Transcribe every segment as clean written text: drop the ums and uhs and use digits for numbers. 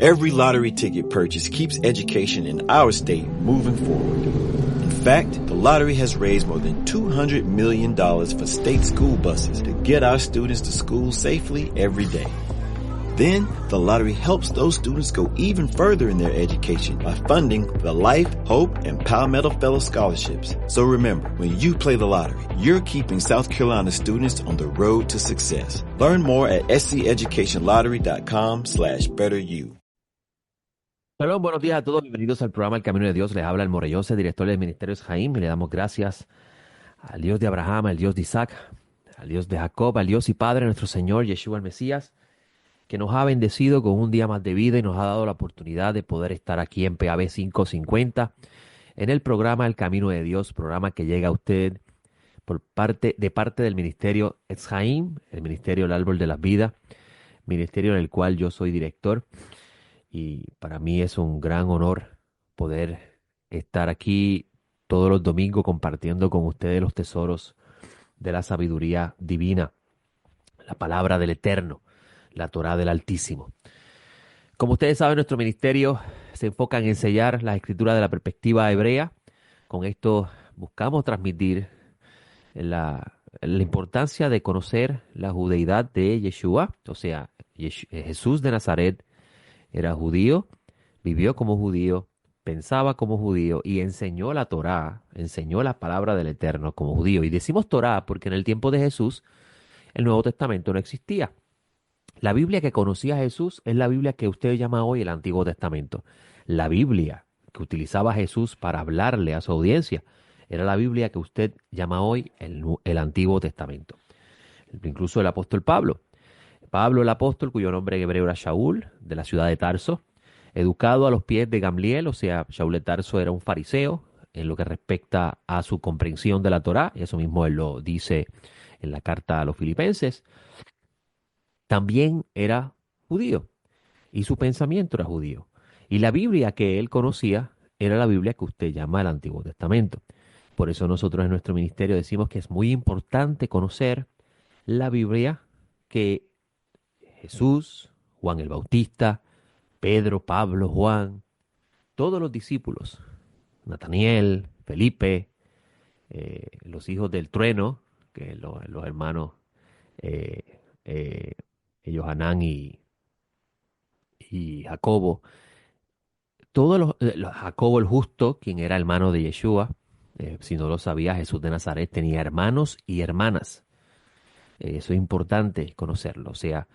Every lottery ticket purchase keeps education in our state moving forward. In fact, the lottery has raised more than $200 million for state school buses to get our students to school safely every day. Then, the lottery helps those students go even further in their education by funding the Life, Hope, and Palmetto Fellow Scholarships. So remember, when you play the lottery, you're keeping South Carolina students on the road to success. Learn more at sceducationlottery.com/betteryou. Hola, buenos días a todos. Bienvenidos al programa El Camino de Dios. Les habla el Morellose, director del Ministerio Jaim, y le damos gracias al Dios de Abraham, al Dios de Isaac, al Dios de Jacob, al Dios y Padre, nuestro Señor Yeshua el Mesías, que nos ha bendecido con un día más de vida y nos ha dado la oportunidad de poder estar aquí en PAB 550 en el programa El Camino de Dios, programa que llega a usted de parte del Ministerio Jaim, el Ministerio El Árbol de la Vida, ministerio en el cual yo soy director. Y para mí es un gran honor poder estar aquí todos los domingos compartiendo con ustedes los tesoros de la sabiduría divina, la palabra del Eterno, la Torá del Altísimo. Como ustedes saben, nuestro ministerio se enfoca en enseñar la escritura de la perspectiva hebrea. Con esto buscamos transmitir la importancia de conocer la judeidad de Yeshua, o sea, Jesús de Nazaret. Era judío, vivió como judío, pensaba como judío y enseñó la Torá, enseñó la palabra del Eterno como judío. Y decimos Torá porque en el tiempo de Jesús el Nuevo Testamento no existía. La Biblia que conocía Jesús es la Biblia que usted llama hoy el Antiguo Testamento. La Biblia que utilizaba Jesús para hablarle a su audiencia era la Biblia que usted llama hoy el Antiguo Testamento. Incluso el apóstol Pablo el apóstol, cuyo nombre en hebreo era Shaul, de la ciudad de Tarso, educado a los pies de Gamliel, o sea, Shaul de Tarso era un fariseo en lo que respecta a su comprensión de la Torá, y eso mismo él lo dice en la carta a los Filipenses. También era judío, y su pensamiento era judío. Y la Biblia que él conocía era la Biblia que usted llama el Antiguo Testamento. Por eso nosotros en nuestro ministerio decimos que es muy importante conocer la Biblia que Jesús, Juan el Bautista, Pedro, Pablo, Juan, todos los discípulos, Nataniel, Felipe, los hijos del trueno, que los hermanos Johanán y Jacobo, todos Jacobo el justo, quien era hermano de Yeshua, si no lo sabía, Jesús de Nazaret tenía hermanos y hermanas. Eso es importante conocerlo, o sea,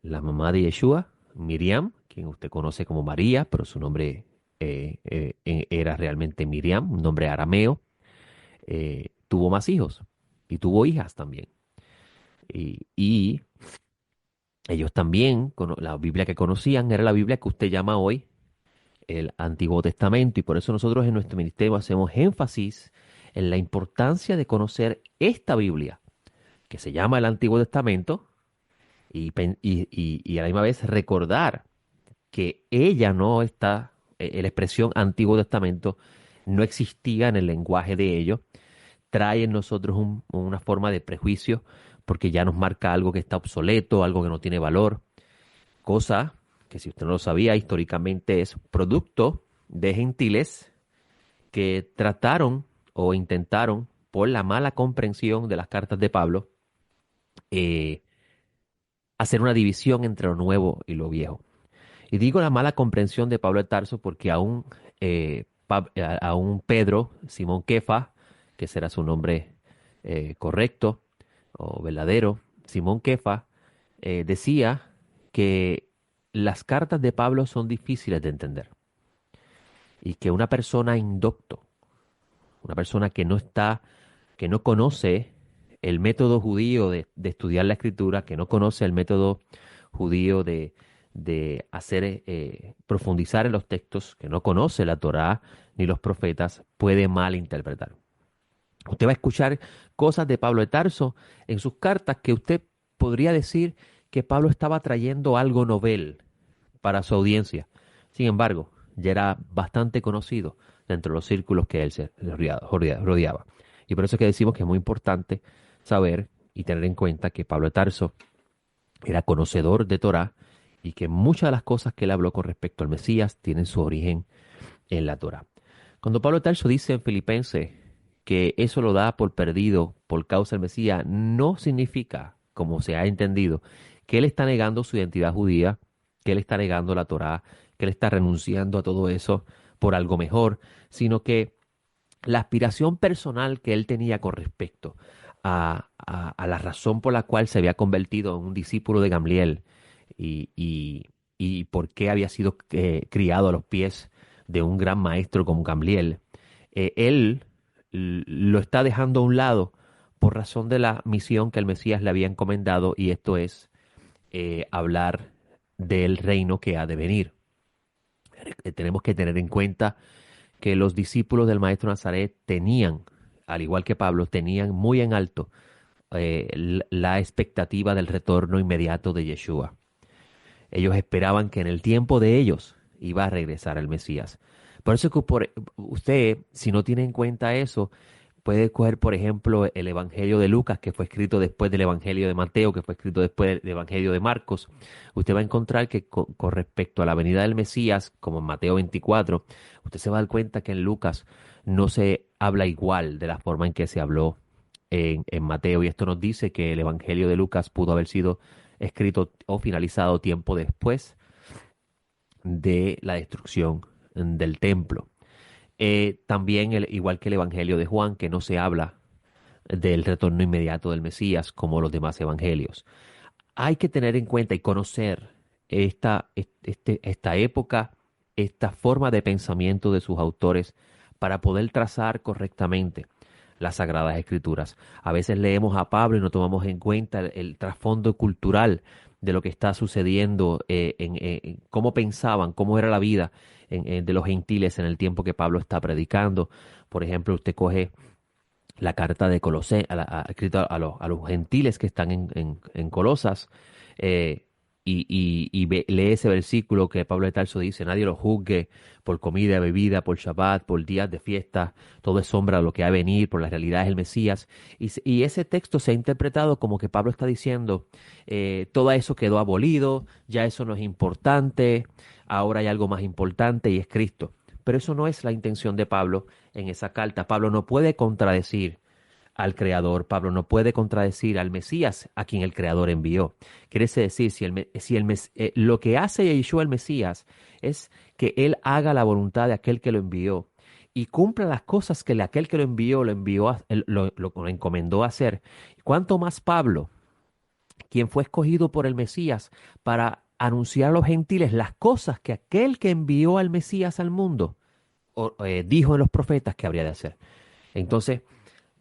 la mamá de Yeshua, Miriam, quien usted conoce como María, pero su nombre era realmente Miriam, un nombre arameo, tuvo más hijos y tuvo hijas también. Y ellos también, la Biblia que conocían era la Biblia que usted llama hoy el Antiguo Testamento, y por eso nosotros en nuestro ministerio hacemos énfasis en la importancia de conocer esta Biblia, que se llama el Antiguo Testamento, y a la misma vez recordar que ella no está, la expresión Antiguo Testamento no existía en el lenguaje de ellos, trae en nosotros una forma de prejuicio porque ya nos marca algo que está obsoleto, algo que no tiene valor, cosa que si usted no lo sabía históricamente es producto de gentiles que trataron o intentaron por la mala comprensión de las cartas de Pablo hacer una división entre lo nuevo y lo viejo. Y digo la mala comprensión de Pablo de Tarso porque aún Pedro, Simón Kefa, que será su nombre correcto o verdadero, Simón Kefa, decía que las cartas de Pablo son difíciles de entender y que una persona indocto, una persona que no conoce el método judío de estudiar la escritura, que no conoce el método judío de hacer profundizar en los textos, que no conoce la Torá ni los profetas, puede malinterpretar. Usted va a escuchar cosas de Pablo de Tarso en sus cartas que usted podría decir que Pablo estaba trayendo algo novel para su audiencia. Sin embargo, ya era bastante conocido dentro de los círculos que él se rodeaba. Y por eso es que decimos que es muy importante saber y tener en cuenta que Pablo de Tarso era conocedor de Torá y que muchas de las cosas que él habló con respecto al Mesías tienen su origen en la Torá. Cuando Pablo de Tarso dice en Filipenses que eso lo da por perdido por causa del Mesías, no significa, como se ha entendido, que él está negando su identidad judía, que él está negando la Torá, que él está renunciando a todo eso por algo mejor, sino que la aspiración personal que él tenía con respecto a la razón por la cual se había convertido en un discípulo de Gamliel y por qué había sido criado a los pies de un gran maestro como Gamliel, él lo está dejando a un lado por razón de la misión que el Mesías le había encomendado, y esto es hablar del reino que ha de venir. Tenemos que tener en cuenta que los discípulos del maestro Nazaret tenían, al igual que Pablo, tenían muy en alto la expectativa del retorno inmediato de Yeshua. Ellos esperaban que en el tiempo de ellos iba a regresar el Mesías. Por eso que usted, si no tiene en cuenta eso, puede coger, por ejemplo, el Evangelio de Lucas, que fue escrito después del Evangelio de Mateo, que fue escrito después del Evangelio de Marcos. Usted va a encontrar que con respecto a la venida del Mesías, como en Mateo 24, usted se va a dar cuenta que en Lucas no se habla igual de la forma en que se habló en Mateo. Y esto nos dice que el Evangelio de Lucas pudo haber sido escrito o finalizado tiempo después de la destrucción del templo. También, igual que el Evangelio de Juan, que no se habla del retorno inmediato del Mesías como los demás evangelios. Hay que tener en cuenta y conocer esta época, esta forma de pensamiento de sus autores para poder trazar correctamente las Sagradas Escrituras. A veces leemos a Pablo y no tomamos en cuenta el trasfondo cultural de lo que está sucediendo, en cómo pensaban, cómo era la vida de los gentiles en el tiempo que Pablo está predicando. Por ejemplo, usted coge la carta de Colosé, escrita a los gentiles que están en Colosas, lee ese versículo que Pablo de Tarso dice: nadie lo juzgue por comida, bebida, por Shabbat, por días de fiesta, todo es sombra de lo que ha de venir, por la realidad es el Mesías. Y ese texto se ha interpretado como que Pablo está diciendo, todo eso quedó abolido, ya eso no es importante, ahora hay algo más importante y es Cristo. Pero eso no es la intención de Pablo en esa carta. Pablo no puede contradecir al Creador. Pablo no puede contradecir al Mesías a quien el Creador envió. Quiere decir, lo que hace Yeshua el Mesías es que él haga la voluntad de aquel que lo envió y cumpla las cosas que aquel que lo envió, lo encomendó a hacer. ¿Cuánto más Pablo, quien fue escogido por el Mesías para anunciar a los gentiles las cosas que aquel que envió al Mesías al mundo dijo en los profetas que habría de hacer? Entonces,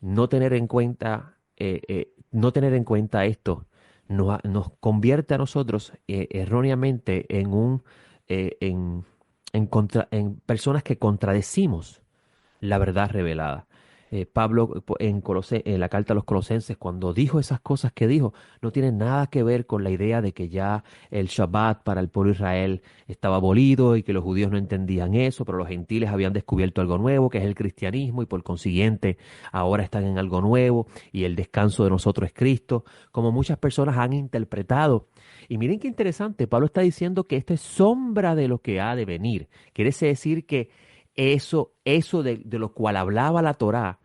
no tener en cuenta esto nos convierte a nosotros erróneamente en personas que contradecimos la verdad revelada. Pablo en la carta a los Colosenses, cuando dijo esas cosas que dijo, no tiene nada que ver con la idea de que ya el Shabbat para el pueblo de Israel estaba abolido y que los judíos no entendían eso, pero los gentiles habían descubierto algo nuevo, que es el cristianismo, y por consiguiente ahora están en algo nuevo y el descanso de nosotros es Cristo, como muchas personas han interpretado. Y miren qué interesante, Pablo está diciendo que esto es sombra de lo que ha de venir. Quiere decir que eso de lo cual hablaba la Torá,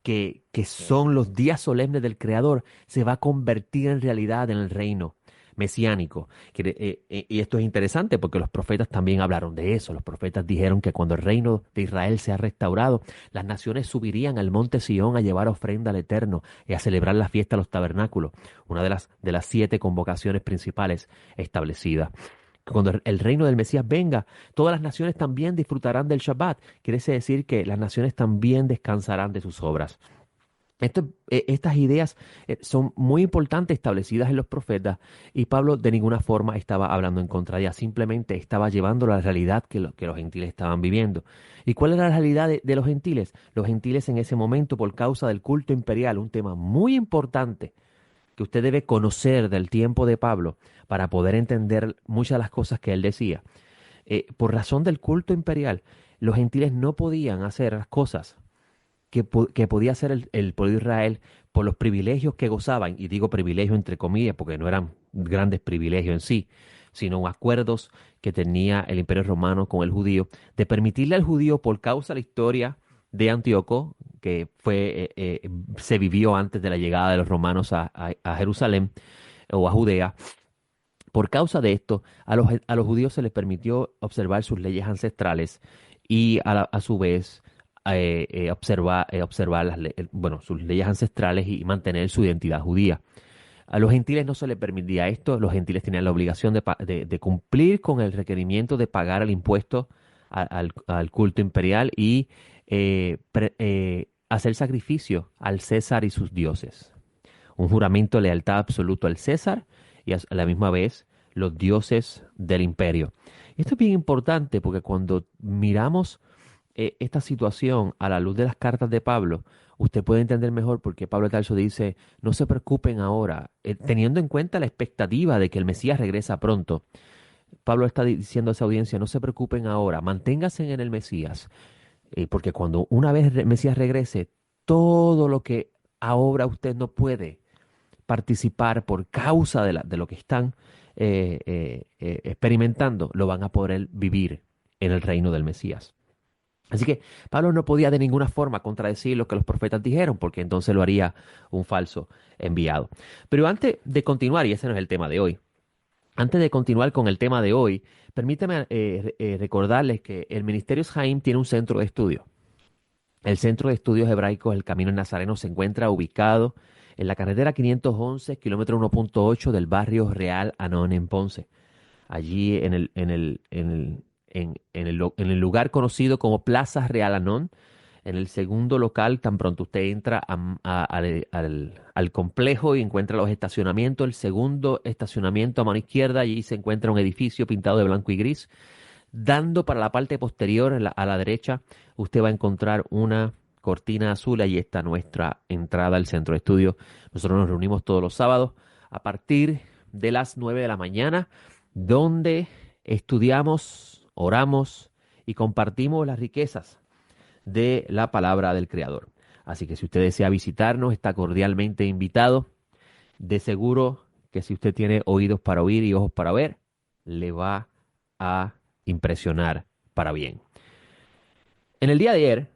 que son los días solemnes del Creador, se va a convertir en realidad en el reino mesiánico. Y esto es interesante porque los profetas también hablaron de eso. Los profetas dijeron que cuando el reino de Israel sea restaurado, las naciones subirían al monte Sión a llevar ofrenda al Eterno y a celebrar la fiesta de los tabernáculos, una de las 7 convocaciones principales establecidas. Cuando el reino del Mesías venga, todas las naciones también disfrutarán del Shabbat. Quiere decir que las naciones también descansarán de sus obras. Estas ideas son muy importantes, establecidas en los profetas, y Pablo de ninguna forma estaba hablando en contra de ellas, simplemente estaba llevando la realidad que los gentiles estaban viviendo. ¿Y cuál era la realidad de los gentiles? Los gentiles en ese momento, por causa del culto imperial, un tema muy importante que usted debe conocer del tiempo de Pablo para poder entender muchas de las cosas que él decía. Por razón del culto imperial, los gentiles no podían hacer las cosas que podía hacer el pueblo de Israel por los privilegios que gozaban, y digo privilegio entre comillas porque no eran grandes privilegios en sí, sino acuerdos que tenía el Imperio Romano con el judío, de permitirle al judío, por causa de la historia de Antíoco, que se vivió antes de la llegada de los romanos a Jerusalén o a Judea. Por causa de esto, a los judíos se les permitió observar sus leyes ancestrales y a su vez observar bueno, sus leyes ancestrales y mantener su identidad judía. A los gentiles no se les permitía esto. Los gentiles tenían la obligación de cumplir con el requerimiento de pagar el impuesto al culto imperial y hacer sacrificio al César y sus dioses. Un juramento de lealtad absoluto al César y a la misma vez los dioses del imperio. Esto es bien importante porque cuando miramos esta situación a la luz de las cartas de Pablo, usted puede entender mejor por qué Pablo de Tarso dice, no se preocupen ahora, teniendo en cuenta la expectativa de que el Mesías regresa pronto. Pablo está diciendo a esa audiencia, no se preocupen ahora, manténganse en el Mesías, porque cuando una vez el Mesías regrese, todo lo que ahora usted no puede participar por causa de lo que están experimentando, lo van a poder vivir en el reino del Mesías. Así que Pablo no podía de ninguna forma contradecir lo que los profetas dijeron, porque entonces lo haría un falso enviado. Pero antes de continuar, y ese no es el tema de hoy, antes de continuar con el tema de hoy, permítame recordarles que el Ministerio Jaim tiene un centro de estudio. El Centro de Estudios Hebraicos El Camino Nazareno se encuentra ubicado en la carretera 511, kilómetro 1.8 del barrio Real Anón en Ponce. Allí en el lugar conocido como Plaza Real Anón, en el segundo local, tan pronto usted entra al complejo y encuentra los estacionamientos, el segundo estacionamiento a mano izquierda, allí se encuentra un edificio pintado de blanco y gris. Dando para la parte posterior, a la derecha, usted va a encontrar una cortina azul. Ahí está nuestra entrada al centro de estudio. Nosotros nos reunimos todos los sábados a partir de las 9 de la mañana, donde estudiamos, oramos y compartimos las riquezas de la palabra del Creador. Así que si usted desea visitarnos, está cordialmente invitado. De seguro que si usted tiene oídos para oír y ojos para ver, le va a impresionar para bien. En el día de ayer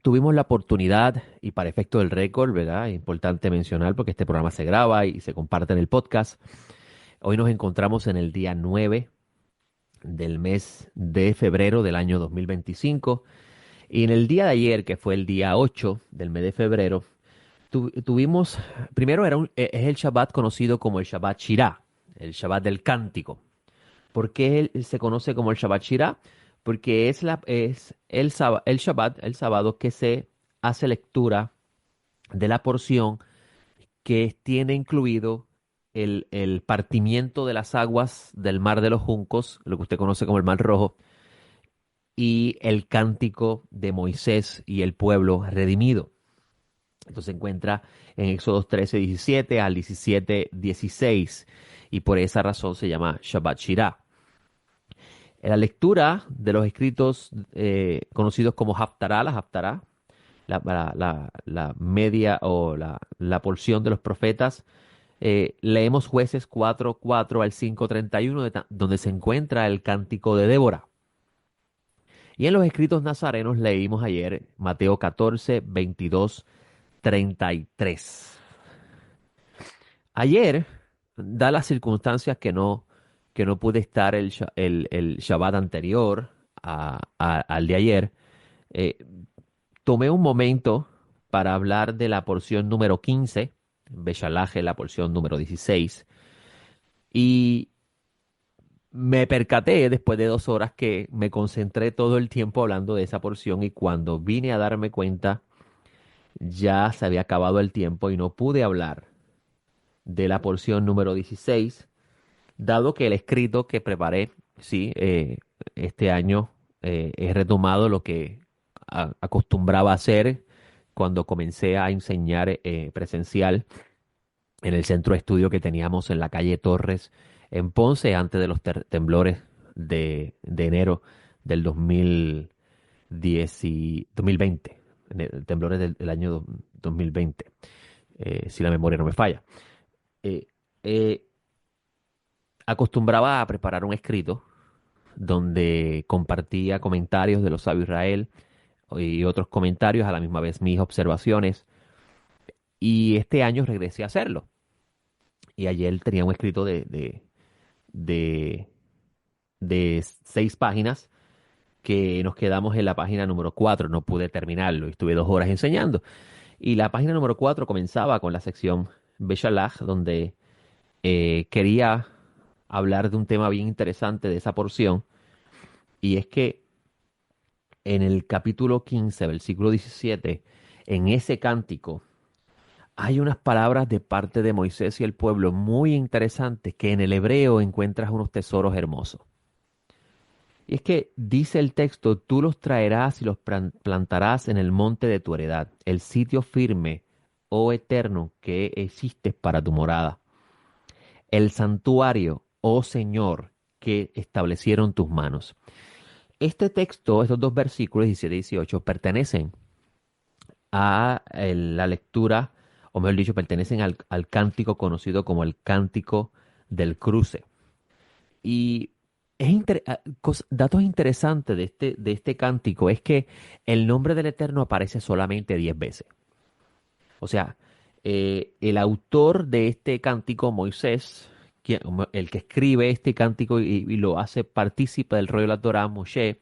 tuvimos la oportunidad, y para efecto del récord, ¿verdad? Es importante mencionar porque este programa se graba y se comparte en el podcast. Hoy nos encontramos en el día 9 del mes de febrero del año 2025. Y en el día de ayer, que fue el día 8 del mes de febrero, tuvimos, primero es el Shabbat conocido como el Shabbat Shirah, el Shabbat del cántico. ¿Por qué él se conoce como el Shabbat Shirah? Porque es el Shabbat, el sábado, que se hace lectura de la porción que tiene incluido el partimiento de las aguas del Mar de los Juncos, lo que usted conoce como el Mar Rojo, y el cántico de Moisés y el pueblo redimido. Esto se encuentra en Éxodos 13:17 al 17:16, y por esa razón se llama Shabbat Shirah. En la lectura de los escritos conocidos como Haftará, la media o la porción de los profetas, leemos Jueces 4:4 al 5:31, donde se encuentra el cántico de Débora. Y en los escritos nazarenos leímos ayer Mateo 14:22-33. Ayer, da las circunstancias que no pude estar el Shabbat anterior al de ayer, eh, tomé un momento para hablar de la porción número 15, Beshalaje, la porción número 16, y me percaté después de 2 horas que me concentré todo el tiempo hablando de esa porción, y cuando vine a darme cuenta ya se había acabado el tiempo y no pude hablar de la porción número 16, dado que el escrito que preparé, sí, este año he retomado lo que acostumbraba a hacer cuando comencé a enseñar presencial en el centro de estudio que teníamos en la calle Torres, en Ponce, antes de los temblores de enero del 2020, temblores del año 2020, si la memoria no me falla. Eh, eh, acostumbraba a preparar un escrito donde compartía comentarios de los sabios de Israel y otros comentarios, a la misma vez mis observaciones. Y este año regresé a hacerlo. Y ayer tenía un escrito de, de 6 páginas que nos quedamos en la página número 4. No pude terminarlo y estuve 2 horas enseñando. Y la página número 4 comenzaba con la sección Beshalach, donde quería hablar de un tema bien interesante de esa porción. Y es que en el capítulo 15, versículo 17, en ese cántico, hay unas palabras de parte de Moisés y el pueblo muy interesantes que en el hebreo encuentras unos tesoros hermosos. Y es que dice el texto, tú los traerás y los plantarás en el monte de tu heredad, el sitio firme, oh eterno, que existes para tu morada. El santuario, oh Señor, que establecieron tus manos. Este texto, estos dos versículos, 17 y 18, pertenecen a la lectura, o mejor dicho, pertenecen al cántico conocido como el Cántico del Cruce. Y datos interesantes de este cántico es que el nombre del Eterno aparece solamente 10 veces. O sea, el autor de este cántico, Moisés, el que escribe este cántico y lo hace partícipe del rollo de la Torá, Moshe,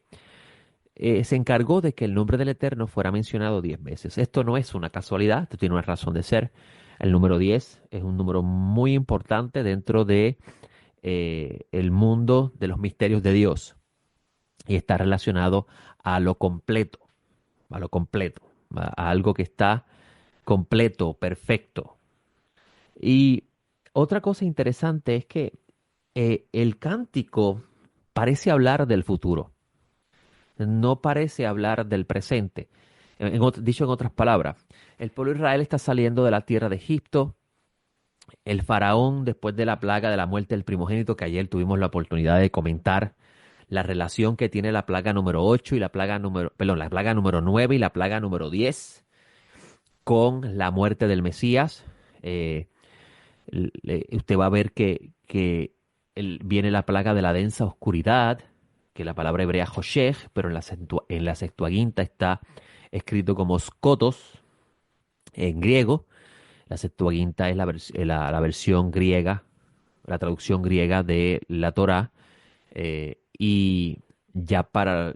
se encargó de que el nombre del Eterno fuera mencionado 10 veces. Esto no es una casualidad, esto tiene una razón de ser. El número 10 es un número muy importante dentro de el mundo de los misterios de Dios y está relacionado a lo completo, a lo completo, a algo que está completo, perfecto. Y otra cosa interesante es que el cántico parece hablar del futuro, no parece hablar del presente. Dicho en otras palabras, el pueblo de Israel está saliendo de la tierra de Egipto. El faraón, después de la plaga de la muerte del primogénito, que ayer tuvimos la oportunidad de comentar, la relación que tiene la plaga número 8 y la plaga número, perdón, la plaga número 9 y la plaga número 10 con la muerte del Mesías. Eh, Usted va a ver que viene la plaga de la densa oscuridad, que la palabra hebrea Hoshech, pero en la Septuaginta está escrito como skotos en griego. La Septuaginta es la versión griega, la traducción griega de la Torá, y ya para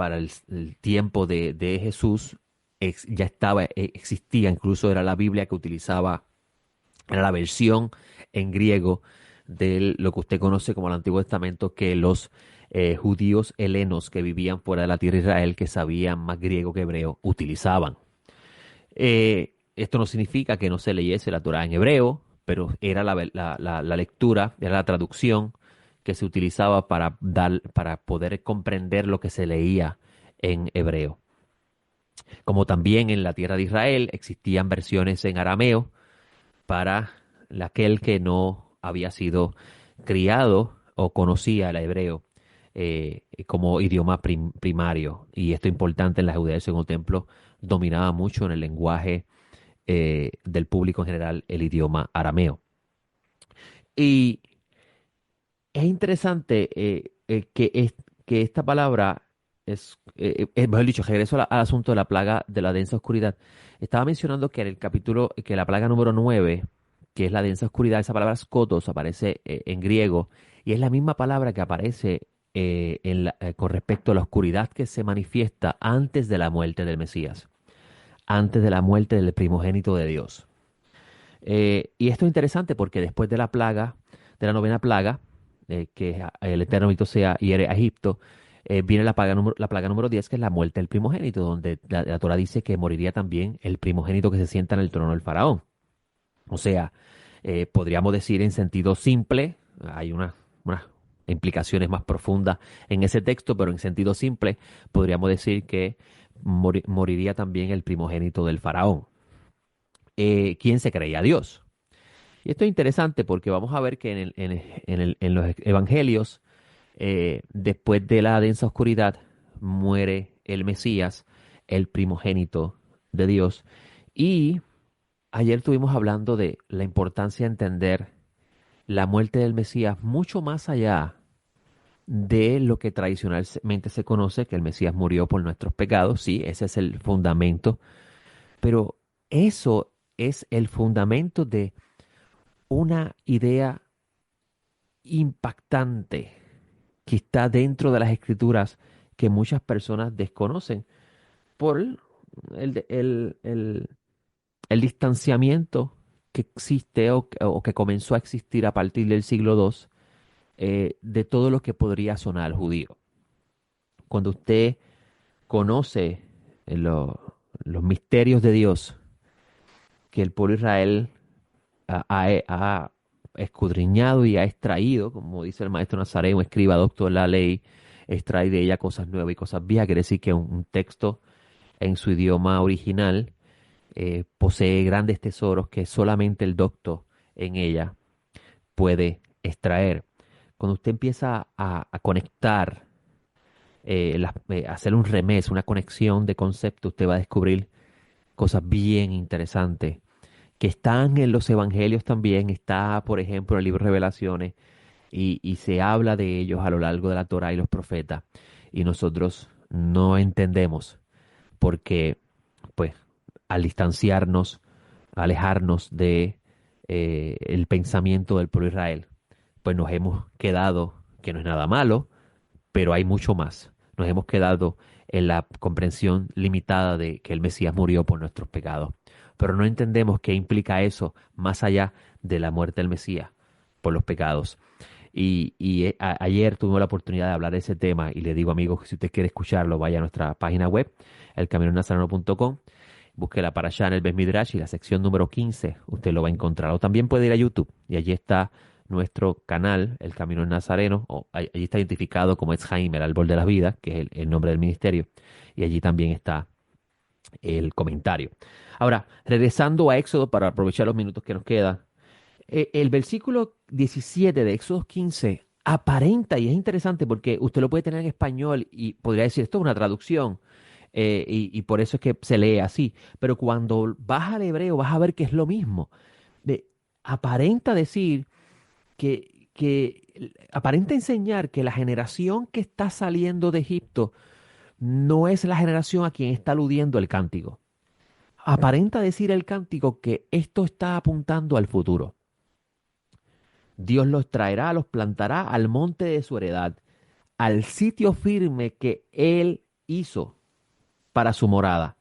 el tiempo de Jesús ya existía, incluso era la Biblia que utilizaba, era la versión en griego de lo que usted conoce como el Antiguo Testamento, que los judíos helenos que vivían fuera de la tierra de Israel, que sabían más griego que hebreo, utilizaban. Esto no significa que no se leyese la Torá en hebreo, pero era la lectura, era la traducción que se utilizaba para poder comprender lo que se leía en hebreo. Como también en la tierra de Israel existían versiones en arameo para aquel que no había sido criado o conocía el hebreo como idioma primario. Y esto es importante en la Judea del Segundo Templo, dominaba mucho en el lenguaje del público en general el idioma arameo. Y es interesante que esta palabra mejor dicho, regreso al asunto de la plaga de la densa oscuridad. Estaba mencionando que en el capítulo, que la plaga número 9, que es la densa oscuridad, esa palabra skotos aparece en griego y es la misma palabra que aparece con respecto a la oscuridad que se manifiesta antes de la muerte del Mesías, antes de la muerte del primogénito de Dios. Y esto es interesante porque después de la plaga, de la novena plaga, que el Eterno maldito sea hiere a Egipto, viene la plaga número 10, que es la muerte del primogénito, donde la Torah dice que moriría también el primogénito que se sienta en el trono del faraón. O sea, podríamos decir en sentido simple, hay unas implicaciones más profundas en ese texto, pero en sentido simple podríamos decir que moriría también el primogénito del faraón. ¿Quién se creía Dios? Y esto es interesante porque vamos a ver que en los evangelios, después de la densa oscuridad, muere el Mesías, el primogénito de Dios. Y ayer estuvimos hablando de la importancia de entender la muerte del Mesías mucho más allá de lo que tradicionalmente se conoce, que el Mesías murió por nuestros pecados. Sí, ese es el fundamento, pero eso es el fundamento de una idea impactante que está dentro de las escrituras que muchas personas desconocen por el distanciamiento que existe o que comenzó a existir a partir del siglo II de todo lo que podría sonar judío. Cuando usted conoce los misterios de Dios que el pueblo de Israel ha escudriñado y ha extraído, como dice el maestro Nazareno, un escriba doctor de la ley, extrae de ella cosas nuevas y cosas viejas, quiere decir que un texto en su idioma original posee grandes tesoros que solamente el doctor en ella puede extraer. Cuando usted empieza a conectar, hacer un remés, una conexión de conceptos, usted va a descubrir cosas bien interesantes que están en los evangelios también. Está, por ejemplo, en el libro de Revelaciones y se habla de ellos a lo largo de la Torá y los profetas. Y nosotros no entendemos porque, pues, al distanciarnos, alejarnos de el pensamiento del pueblo de Israel, pues nos hemos quedado, que no es nada malo, pero hay mucho más. Nos hemos quedado en la comprensión limitada de que el Mesías murió por nuestros pecados, pero no entendemos qué implica eso más allá de la muerte del Mesías por los pecados. Ayer tuve la oportunidad de hablar de ese tema y le digo, amigos, que si usted quiere escucharlo, vaya a nuestra página web, elcamiononazareno.com, busque la parashá en el Beth Midrash y la sección número 15, usted lo va a encontrar. O también puede ir a YouTube y allí está nuestro canal, El Camino del Nazareno, allí está identificado como Etz Haim, el árbol de la vida, que es el nombre del ministerio, y allí también está el comentario. Ahora, regresando a Éxodo, para aprovechar los minutos que nos quedan, el versículo 17 de Éxodo 15 aparenta, y es interesante porque usted lo puede tener en español y podría decir, esto es una traducción, y por eso es que se lee así, pero cuando vas al hebreo vas a ver que es lo mismo. Aparenta decir que aparenta enseñar que la generación que está saliendo de Egipto no es la generación a quien está aludiendo el cántico. Aparenta decir el cántico que esto está apuntando al futuro. Dios los traerá, los plantará al monte de su heredad, al sitio firme que Él hizo para su morada,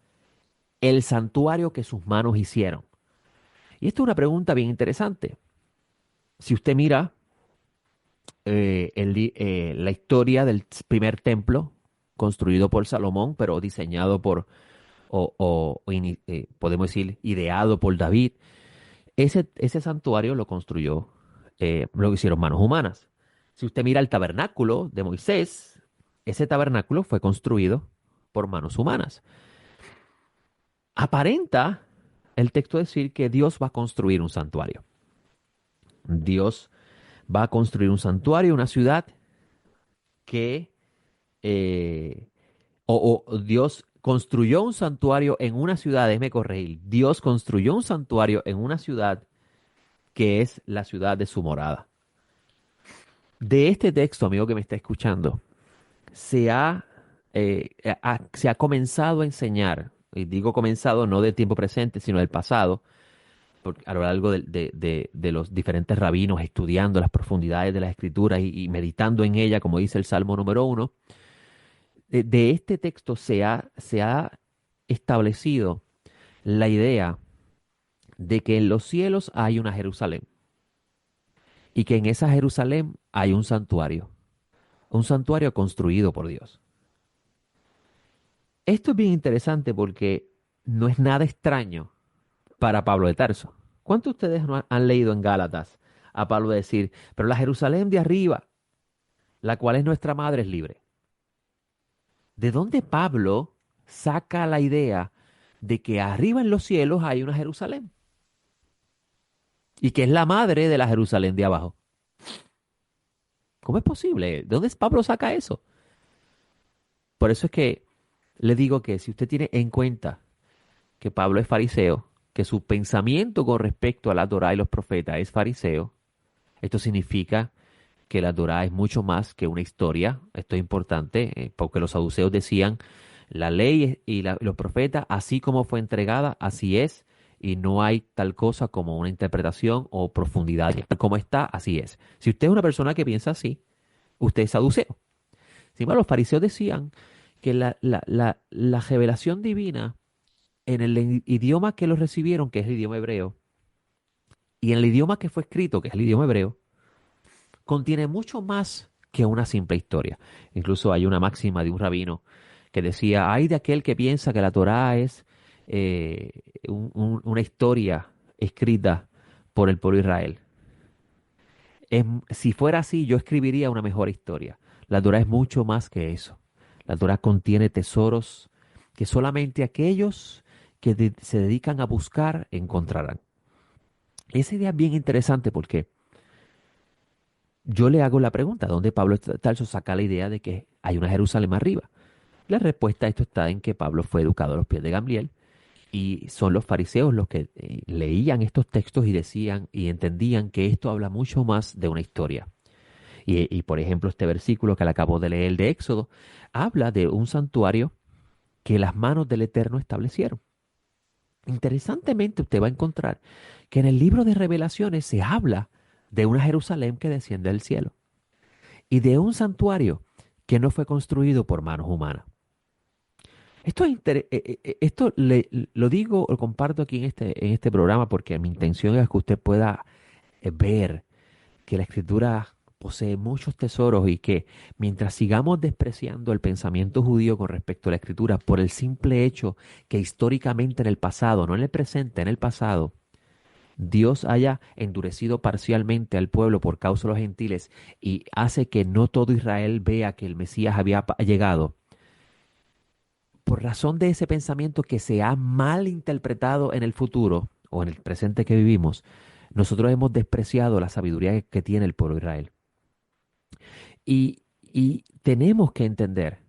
el santuario que sus manos hicieron. Y esto es una pregunta bien interesante. Si usted mira la historia del primer templo construido por Salomón, pero diseñado podemos decir, ideado por David. Ese santuario lo construyó, lo hicieron manos humanas. Si usted mira el tabernáculo de Moisés, ese tabernáculo fue construido por manos humanas. Aparenta el texto decir que Dios va a construir un santuario. Dios va a construir un santuario, una ciudad que eh, o Dios construyó un santuario en una ciudad, déjeme corregir, Dios construyó un santuario en una ciudad que es la ciudad de su morada. De este texto, amigo que me está escuchando, se ha, se ha comenzado a enseñar, y digo comenzado no del tiempo presente, sino del pasado, a lo largo de los diferentes rabinos, estudiando las profundidades de las escrituras y meditando en ella, como dice el Salmo número 1, de este texto se ha establecido la idea de que en los cielos hay una Jerusalén y que en esa Jerusalén hay un santuario construido por Dios. Esto es bien interesante porque no es nada extraño para Pablo de Tarso. ¿Cuántos de ustedes no han leído en Gálatas a Pablo decir, pero la Jerusalén de arriba, la cual es nuestra madre, es libre? ¿De dónde Pablo saca la idea de que arriba en los cielos hay una Jerusalén y que es la madre de la Jerusalén de abajo? ¿Cómo es posible? ¿De dónde Pablo saca eso? Por eso es que le digo que si usted tiene en cuenta que Pablo es fariseo, que su pensamiento con respecto a la Torá y los profetas es fariseo, Esto significa que la Torá es mucho más que una historia. Esto es importante porque los saduceos decían, la ley y los profetas, así como fue entregada, así es, y no hay tal cosa como una interpretación o profundidad. Como está, así es. Si usted es una persona que piensa así, usted es saduceo. Sin embargo, los fariseos decían que la revelación divina en el idioma que los recibieron, que es el idioma hebreo, y en el idioma que fue escrito, que es el idioma hebreo, contiene mucho más que una simple historia. Incluso hay una máxima de un rabino que decía, hay de aquel que piensa que la Torá es una historia escrita por el pueblo de Israel. Si fuera así, yo escribiría una mejor historia. La Torá es mucho más que eso. La Torá contiene tesoros que solamente aquellos que se dedican a buscar encontrarán. Esa idea es bien interesante porque yo le hago la pregunta, ¿dónde Pablo Tarso saca la idea de que hay una Jerusalén arriba? La respuesta a esto está en que Pablo fue educado a los pies de Gamliel y son los fariseos los que leían estos textos y decían y entendían que esto habla mucho más de una historia. Por ejemplo, este versículo que le acabo de leer de Éxodo habla de un santuario que las manos del Eterno establecieron. Interesantemente, usted va a encontrar que en el libro de Revelaciones se habla de una Jerusalén que desciende del cielo y de un santuario que no fue construido por manos humanas. Lo digo, lo comparto aquí en este programa porque mi intención es que usted pueda ver que la escritura posee muchos tesoros y que mientras sigamos despreciando el pensamiento judío con respecto a la escritura por el simple hecho que históricamente en el pasado, no en el presente, en el pasado, Dios haya endurecido parcialmente al pueblo por causa de los gentiles y hace que no todo Israel vea que el Mesías había llegado. Por razón de ese pensamiento que se ha mal interpretado en el futuro o en el presente que vivimos, nosotros hemos despreciado la sabiduría que tiene el pueblo de Israel. Y tenemos que entender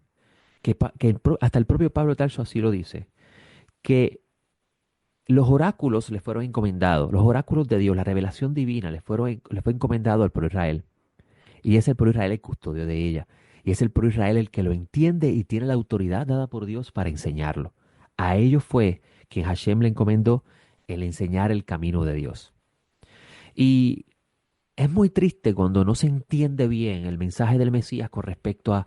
hasta el propio Pablo Tarso así lo dice, que los oráculos le fueron encomendados, los oráculos de Dios, la revelación divina le fue encomendado al pueblo de Israel. Y es el pueblo de Israel el custodio de ella. Y es el pueblo de Israel el que lo entiende y tiene la autoridad dada por Dios para enseñarlo. A ellos fue quien Hashem le encomendó el enseñar el camino de Dios. Y es muy triste cuando no se entiende bien el mensaje del Mesías con respecto a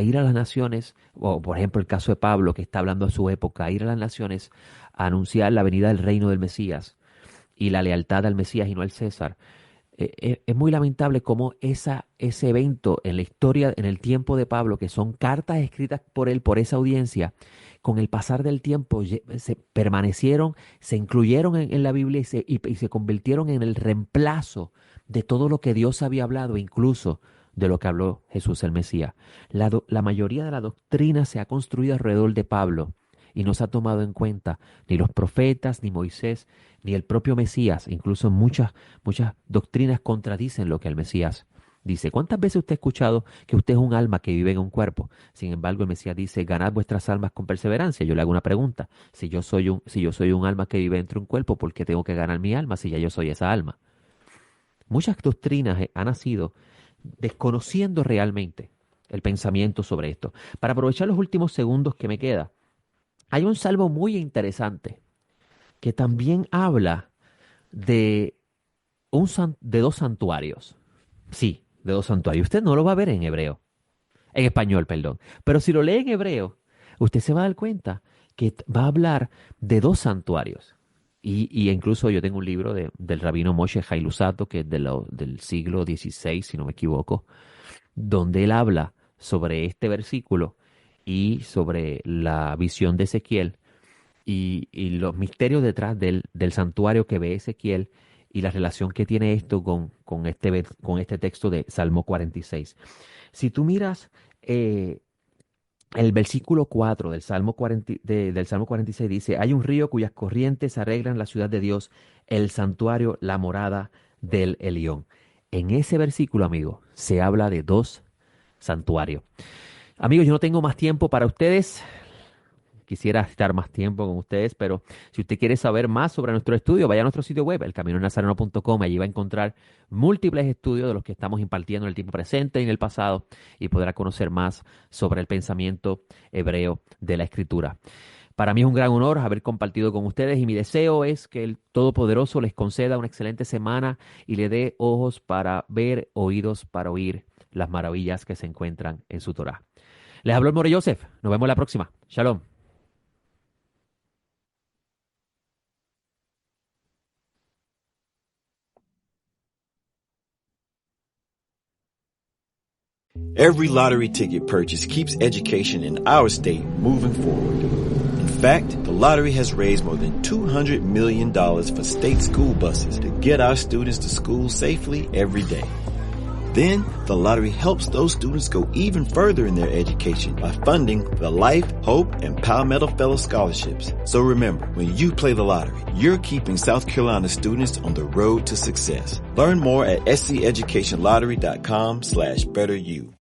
ir a las naciones, o por ejemplo el caso de Pablo que está hablando a su época, a ir a las naciones a anunciar la venida del reino del Mesías y la lealtad al Mesías y no al César. Es muy lamentable cómo ese evento en la historia, en el tiempo de Pablo, que son cartas escritas por él, por esa audiencia, con el pasar del tiempo se permanecieron, se incluyeron en la Biblia y se convirtieron en el reemplazo de todo lo que Dios había hablado, incluso de lo que habló Jesús el Mesías. La mayoría de la doctrina se ha construido alrededor de Pablo y no se ha tomado en cuenta ni los profetas, ni Moisés, ni el propio Mesías. Incluso muchas doctrinas contradicen lo que el Mesías dice. ¿Cuántas veces usted ha escuchado que usted es un alma que vive en un cuerpo? Sin embargo, el Mesías dice, ganad vuestras almas con perseverancia. Yo le hago una pregunta. Si yo soy un alma que vive dentro de un cuerpo, ¿por qué tengo que ganar mi alma si ya yo soy esa alma? Muchas doctrinas han nacido desconociendo realmente el pensamiento sobre esto. Para aprovechar los últimos segundos que me queda, hay un salmo muy interesante que también habla de, de dos santuarios. Sí, de dos santuarios. Usted no lo va a ver en hebreo, en español, perdón. Pero si lo lee en hebreo, usted se va a dar cuenta que va a hablar de dos santuarios. Y incluso yo tengo un libro del rabino Moshe Hailusato, que es del siglo XVI, si no me equivoco, donde él habla sobre este versículo y sobre la visión de Ezequiel y los misterios detrás del santuario que ve Ezequiel y la relación que tiene esto con este texto de Salmo 46. Si tú miras el versículo 4 del Salmo 40 del Salmo 46 dice, hay un río cuyas corrientes arreglan la ciudad de Dios, el santuario, la morada del Elión. En ese versículo, amigo, se habla de dos santuarios. Amigos, yo no tengo más tiempo para ustedes. Quisiera estar más tiempo con ustedes, pero si usted quiere saber más sobre nuestro estudio, vaya a nuestro sitio web, elcaminodenazareno.com. Allí va a encontrar múltiples estudios de los que estamos impartiendo en el tiempo presente y en el pasado y podrá conocer más sobre el pensamiento hebreo de la Escritura. Para mí es un gran honor haber compartido con ustedes y mi deseo es que el Todopoderoso les conceda una excelente semana y le dé ojos para ver, oídos para oír las maravillas que se encuentran en su Torá. Les habló el More Joseph. Nos vemos la próxima. Shalom. Every lottery ticket purchase keeps education in our state moving forward. In fact, the lottery has raised more than $200 million for state school buses to get our students to school safely every day. Then, the lottery helps those students go even further in their education by funding the Life, Hope, and Palmetto Fellow Scholarships. So remember, when you play the lottery, you're keeping South Carolina students on the road to success. Learn more at sceducationlottery.com/betteryou.